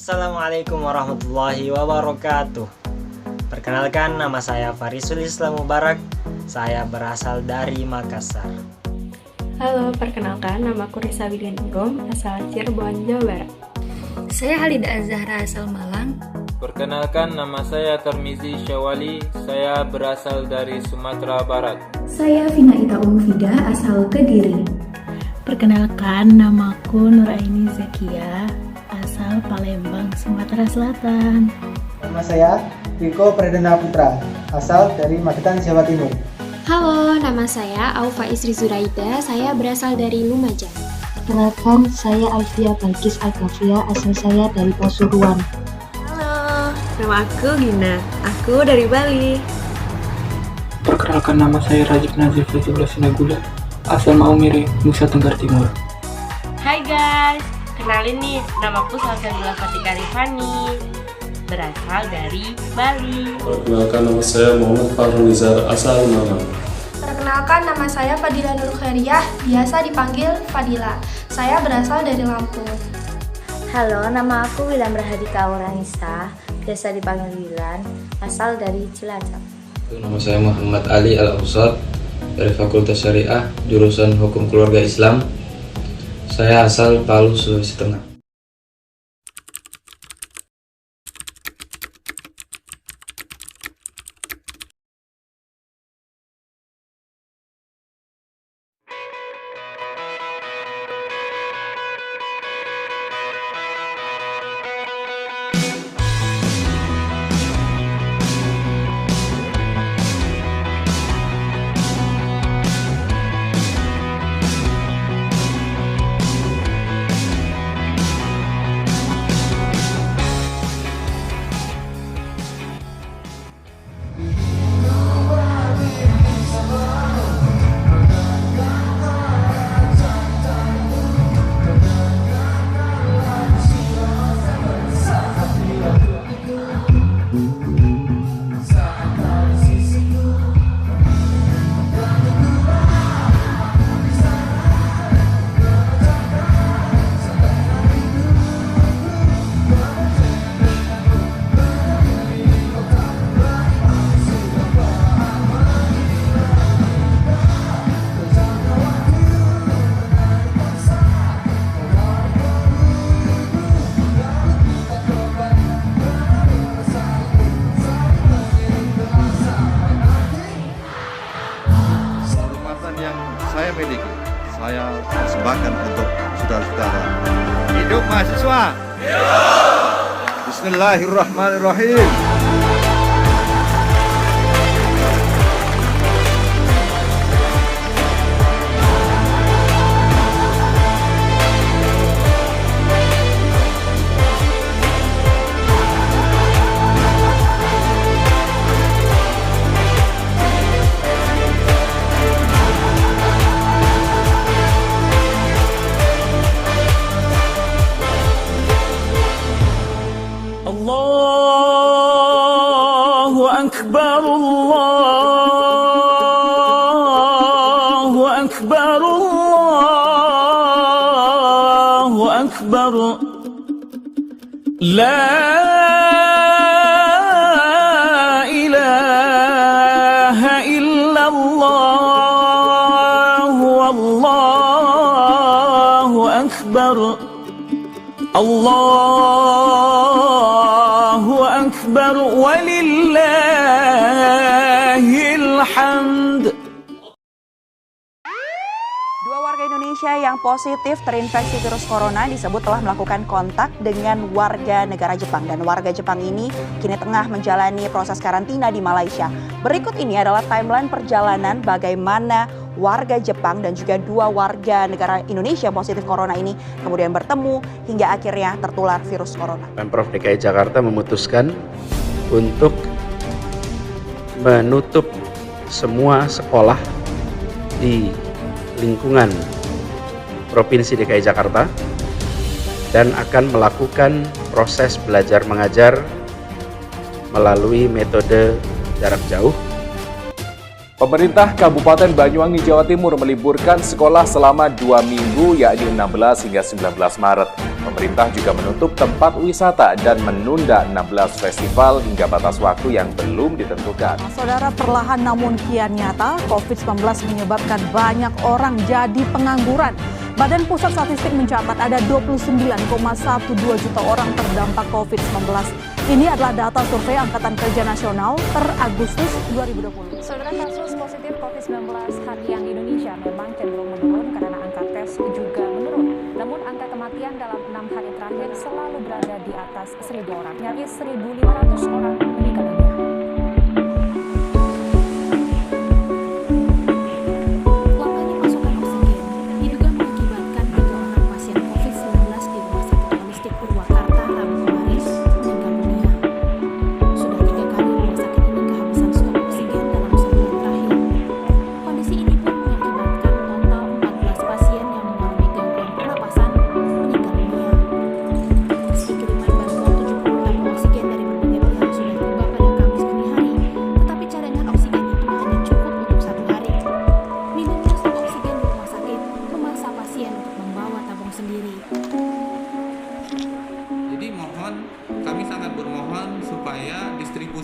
Assalamualaikum warahmatullahi wabarakatuh. Perkenalkan, nama saya Farisul Islam Mubarak. Saya berasal dari Makassar. Halo, perkenalkan namaku Risa Widianingrum, asal Cirebon, Jawa Barat. Saya Halida Azhara, asal Malang. Perkenalkan, nama saya Tarmizi Syawali, saya berasal dari Sumatera Barat. Saya Vina Ita Umfida, asal Kediri. Perkenalkan, namaku Nuraini Zakia, asal Palembang, Sumatera Selatan. Nama saya Riko Pradana Putra, asal dari Magetan, Jawa Timur. Halo, nama saya Aufa Isri Zuraida, saya berasal dari Lumajang. Perkenalkan, saya Alfia Balkis Al-Kafia, asal saya dari Pasuruan. Halo, nama aku Gina, aku dari Bali. Perkenalkan, nama saya Rajib Nazif Fazullah Sinagula, asal Maumere, Nusa Tenggara Timur. Hai guys, kenalin nih, namaku Salsabila Fatika Rifani, berasal dari Bali. Perkenalkan, nama saya Muhammad Farnizar, asal Malang. Perkenalkan, nama saya Fadila Nur Khairiyah, biasa dipanggil Fadila. Saya berasal dari Lampung. Halo, nama aku Wilam Rahadika Auranisa, biasa dipanggil Wilan, asal dari Cilacap. Nama saya Muhammad Ali Al-Ausad, dari Fakultas Syariah, jurusan Hukum Keluarga Islam. Saya asal Palu, Sulawesi Tengah. Saya miliki, saya persembahkan untuk saudara-saudara. Hidup mahasiswa! Hidup! Bismillahirrahmanirrahim. Allahu Akbar, Allahu Akbar, Allahu Akbar. La ilaha illallah, wallahu akbar. Allahu Akbar walillahil hamd. Dua warga Indonesia yang positif terinfeksi virus corona disebut telah melakukan kontak dengan warga negara Jepang. Dan warga Jepang ini kini tengah menjalani proses karantina di Malaysia. Berikut ini adalah timeline perjalanan bagaimana warga Jepang dan juga dua warga negara Indonesia positif corona ini kemudian bertemu hingga akhirnya tertular virus corona. Pemprov DKI Jakarta memutuskan untuk menutup semua sekolah di lingkungan Provinsi DKI Jakarta dan akan melakukan proses belajar mengajar melalui metode jarak jauh. Pemerintah Kabupaten Banyuwangi, Jawa Timur meliburkan sekolah selama 2 minggu, yakni 16 hingga 19 Maret. Pemerintah juga menutup tempat wisata dan menunda 16 festival hingga batas waktu yang belum ditentukan. Saudara, perlahan namun kian nyata, COVID-19 menyebabkan banyak orang jadi pengangguran. Badan Pusat Statistik mencatat ada 29,12 juta orang terdampak COVID-19. Ini adalah data survei Angkatan Kerja Nasional per Agustus 2020. Saudara, kasus positif COVID-19 harian di Indonesia memang cenderung menurun karena angka tes juga menurun. Namun angka kematian dalam 6 hari terakhir selalu berada di atas 1.000 orang. Nyaris 1.500 orang meninggal dunia.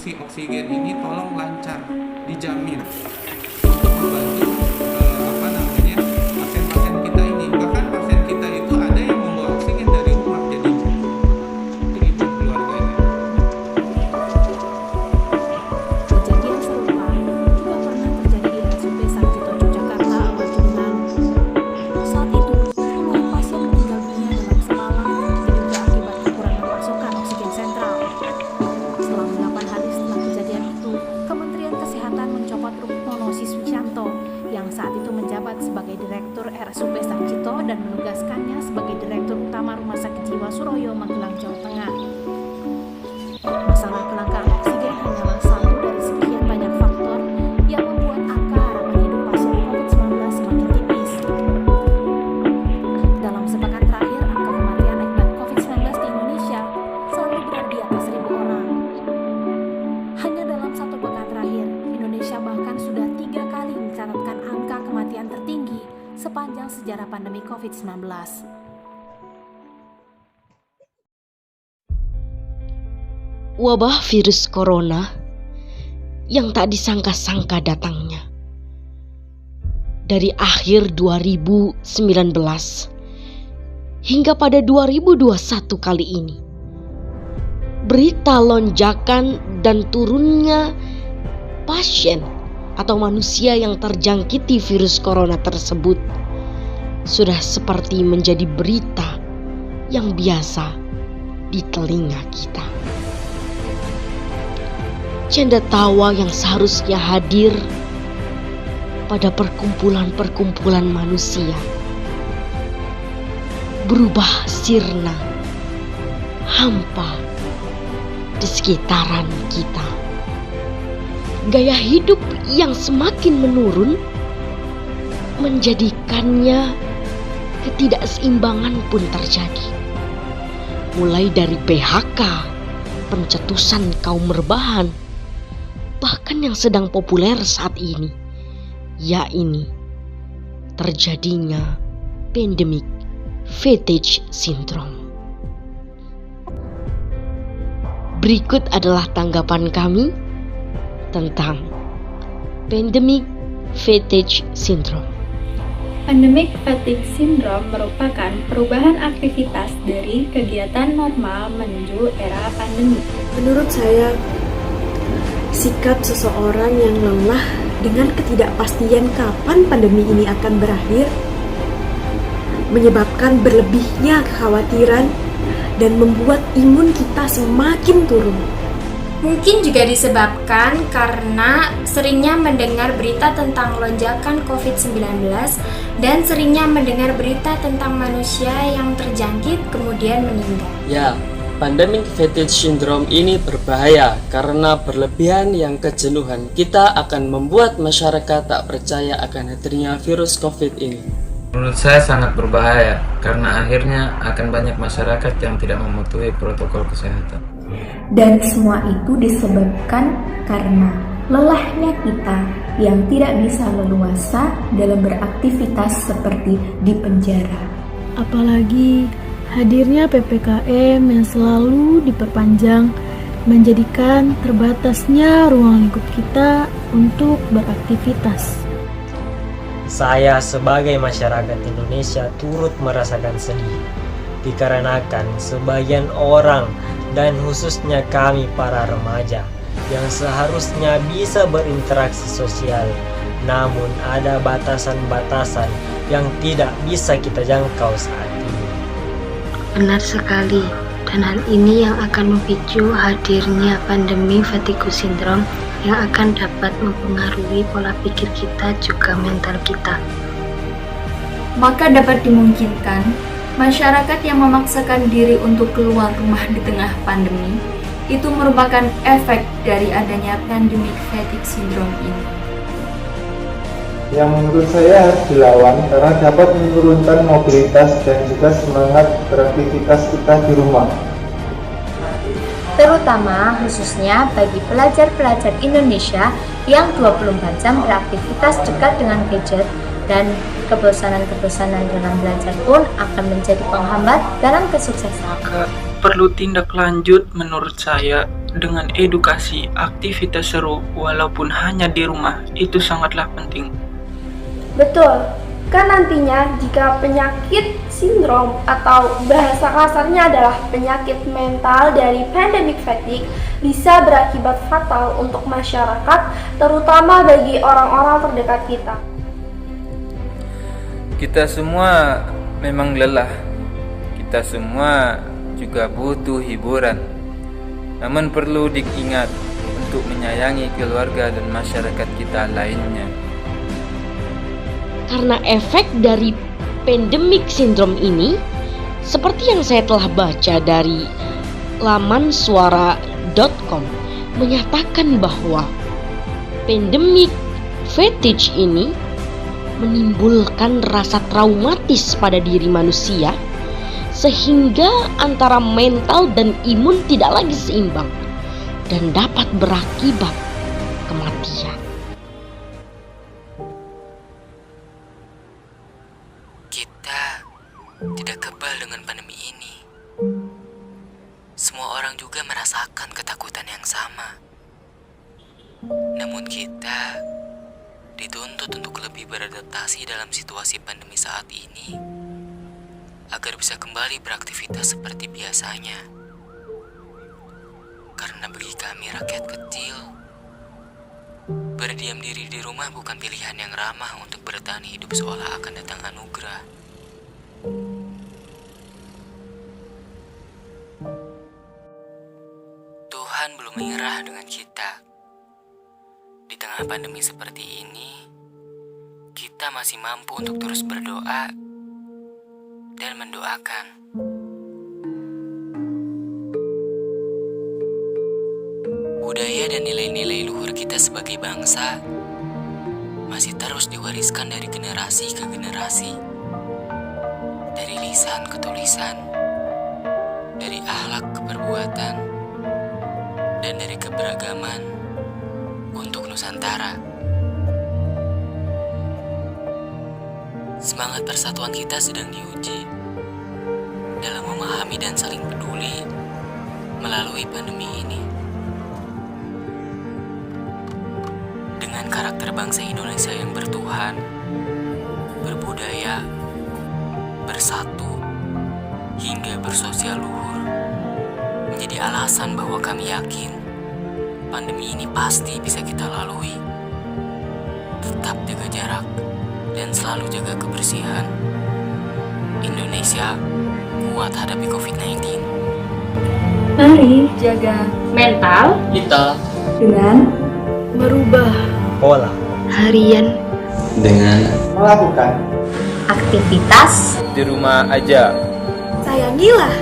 Oksigen ini tolong lancar, dijamin membantu pasien-pasien kita ini. Bahkan pasien kita itu ada yang membawa oksigen dari rumah, jadi itu keluarganya. Kejadian serupa juga pernah terjadi di RSUD Sarjito Yogyakarta awal Juli lalu. Saat itu puluhan pasien meninggal dunia dalam semalam diduga akibat kekurangan pasokan oksigen sentral. Selang 8 hari setelah kejadian itu, Kementerian Kesehatan mencopot Rukmono Siswiyanto yang saat itu menjabat sebagai Direktur RSUD Sarjito dan menugaskannya sebagai Direktur Utama Rumah Sakit Jiwa Suroyo, Magelang, Jawa Tengah. Masalah kelangkaan oksigen hanyalah satu dari sekian banyak faktor yang membuat angka harapan hidup pasien COVID-19 semakin tipis. Dalam sepekan terakhir, angka kematian akibat COVID-19 di Indonesia selalu berada di atas 1.000 orang. Hanya dalam satu pekan terakhir, Indonesia bahkan sudah 3 kali mencatatkan angka kematian tertinggi sepanjang sejarah pandemi COVID-19. Wabah virus corona yang tak disangka-sangka datangnya. Dari akhir 2019 hingga pada 2021 kali ini, berita lonjakan dan turunnya pasien atau manusia yang terjangkiti virus corona tersebut sudah seperti menjadi berita yang biasa di telinga kita. Canda tawa yang seharusnya hadir pada perkumpulan-perkumpulan manusia berubah sirna, hampa di sekitaran kita. Gaya hidup yang semakin menurun menjadikannya ketidakseimbangan pun terjadi. Mulai dari PHK, pencetusan kaum rebahan, bahkan yang sedang populer saat ini, yakni terjadinya pandemic fatigue syndrome. Berikut adalah tanggapan kami tentang pandemic fatigue syndrome. Pandemic fatigue syndrome merupakan perubahan aktivitas dari kegiatan normal menuju era pandemi. Menurut saya, sikap seseorang yang lelah dengan ketidakpastian kapan pandemi ini akan berakhir menyebabkan berlebihnya kekhawatiran dan membuat imun kita semakin turun. Mungkin juga disebabkan karena seringnya mendengar berita tentang lonjakan COVID-19 dan seringnya mendengar berita tentang manusia yang terjangkit kemudian meninggal. Ya, pandemic fatigue syndrome ini berbahaya karena berlebihan yang kejenuhan kita akan membuat masyarakat tak percaya akan hadirnya virus COVID ini. Menurut saya sangat berbahaya karena akhirnya akan banyak masyarakat yang tidak mematuhi protokol kesehatan. Dan semua itu disebabkan karena lelahnya kita yang tidak bisa leluasa dalam beraktivitas seperti di penjara. Apalagi Hadirnya PPKM yang selalu diperpanjang menjadikan terbatasnya ruang lingkup kita untuk beraktivitas. Saya sebagai masyarakat Indonesia turut merasakan sedih dikarenakan sebagian orang dan khususnya kami para remaja yang seharusnya bisa berinteraksi sosial, namun ada batasan-batasan yang tidak bisa kita jangkau saat ini. Benar sekali, dan hal ini yang akan memicu hadirnya pandemi fatigue syndrome yang akan dapat mempengaruhi pola pikir kita juga mental kita. Maka dapat dimungkinkan masyarakat yang memaksakan diri untuk keluar rumah di tengah pandemi itu merupakan efek dari adanya pandemic fatigue syndrome ini. Yang menurut saya harus dilawan karena dapat menurunkan mobilitas dan juga semangat beraktivitas kita di rumah. Terutama khususnya bagi pelajar-pelajar Indonesia yang 24 jam beraktivitas dekat dengan gadget, dan kebosanan-kebosanan dalam belajar pun akan menjadi penghambat dalam kesuksesan. Perlu tindak lanjut menurut saya dengan edukasi, aktivitas seru walaupun hanya di rumah, itu sangatlah penting. Betul, kan nantinya jika penyakit sindrom atau bahasa kasarnya adalah penyakit mental dari pandemic fatigue bisa berakibat fatal untuk masyarakat, terutama bagi orang-orang terdekat kita. Kita semua memang lelah, kita semua juga butuh hiburan. Namun perlu diingat untuk menyayangi keluarga dan masyarakat kita lainnya. Karena efek dari pandemic syndrome ini, seperti yang saya telah baca dari laman suara.com, menyatakan bahwa pandemic fatigue ini menimbulkan rasa traumatis pada diri manusia, sehingga antara mental dan imun tidak lagi seimbang dan dapat berakibat kematian. Kita tidak kebal dengan pandemi ini. Semua orang juga merasakan ketakutan yang sama. Namun kita dituntut untuk lebih beradaptasi dalam situasi pandemi saat ini agar bisa kembali beraktivitas seperti biasanya. Karena bagi kami rakyat kecil, berdiam diri di rumah bukan pilihan yang ramah untuk bertahan hidup seolah akan datang anugerah. Tuhan belum menyerah dengan kita. Di tengah pandemi seperti ini, kita masih mampu untuk terus berdoa dan mendoakan. Budaya dan nilai-nilai luhur kita sebagai bangsa masih terus diwariskan dari generasi ke generasi, dari lisan ke tulisan, dari akhlak ke perbuatan, dan dari keberagaman untuk Nusantara. Semangat persatuan kita sedang diuji dalam memahami dan saling peduli melalui pandemi ini. Dengan karakter bangsa Indonesia yang bertuhan, berbudaya, bersatu, hingga bersosial luhur, menjadi alasan bahwa kami yakin pandemi ini pasti bisa kita lalui. Tetap jaga jarak dan selalu jaga kebersihan. Indonesia kuat hadapi COVID-19. Mari jaga mental kita dengan merubah pola harian dengan melakukan aktivitas di rumah aja. Sayangilah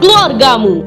keluargamu.